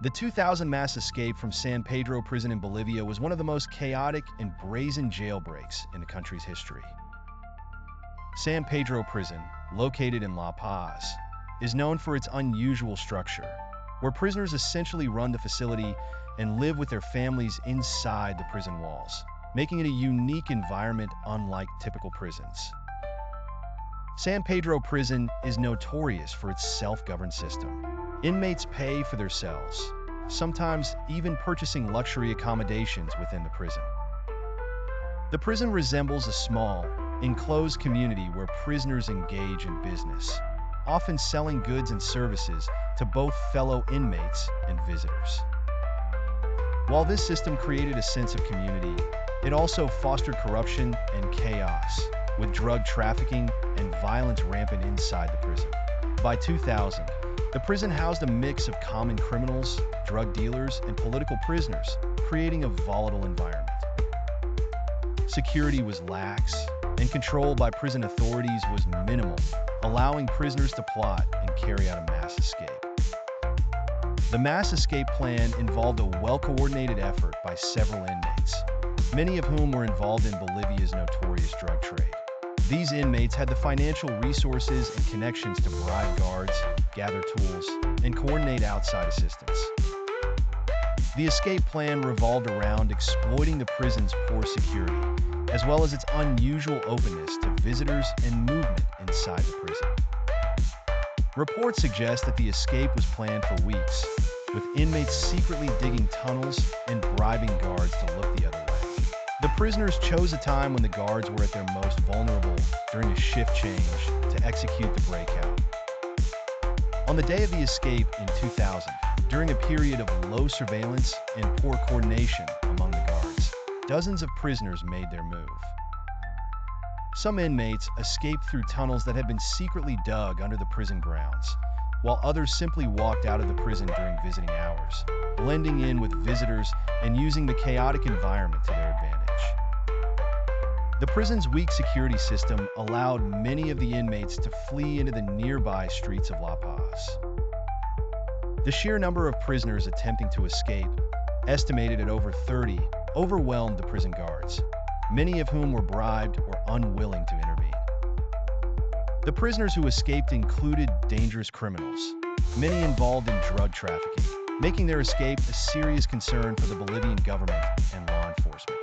The 2000 mass escape from San Pedro Prison in Bolivia was one of the most chaotic and brazen jailbreaks in the country's history. San Pedro Prison, located in La Paz, is known for its unusual structure, where prisoners essentially run the facility and live with their families inside the prison walls, making it a unique environment unlike typical prisons. San Pedro Prison is notorious for its self-governed system. Inmates pay for their cells, sometimes even purchasing luxury accommodations within the prison. The prison resembles a small, enclosed community where prisoners engage in business, often selling goods and services to both fellow inmates and visitors. While this system created a sense of community, it also fostered corruption and chaos, with drug trafficking and violence rampant inside the prison. By 2000, the prison housed a mix of common criminals, drug dealers, and political prisoners, creating a volatile environment. Security was lax, and control by prison authorities was minimal, allowing prisoners to plot and carry out a mass escape. The mass escape plan involved a well-coordinated effort by several inmates, many of whom were involved in Bolivia's notorious drug trade. These inmates had the financial resources and connections to bribe guards, gather tools, and coordinate outside assistance. The escape plan revolved around exploiting the prison's poor security, as well as its unusual openness to visitors and movement inside the prison. Reports suggest that the escape was planned for weeks, with inmates secretly digging tunnels and bribing guards to look the other way. The prisoners chose a time when the guards were at their most vulnerable during a shift change to execute the breakout. On the day of the escape in 2000, during a period of low surveillance and poor coordination among the guards, dozens of prisoners made their move. Some inmates escaped through tunnels that had been secretly dug under the prison grounds, while others simply walked out of the prison during visiting hours, blending in with visitors and using the chaotic environment to their advantage. The prison's weak security system allowed many of the inmates to flee into the nearby streets of La Paz. The sheer number of prisoners attempting to escape, estimated at over 30, overwhelmed the prison guards, many of whom were bribed or unwilling to intervene. The prisoners who escaped included dangerous criminals, many involved in drug trafficking, making their escape a serious concern for the Bolivian government and law enforcement.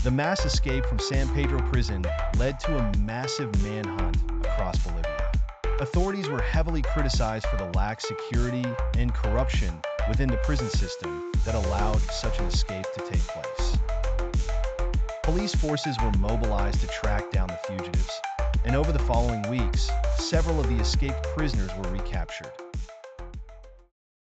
The mass escape from San Pedro Prison led to a massive manhunt across Bolivia. Authorities were heavily criticized for the lax security and corruption within the prison system that allowed such an escape to take place. Police forces were mobilized to track down the fugitives, and over the following weeks, several of the escaped prisoners were recaptured.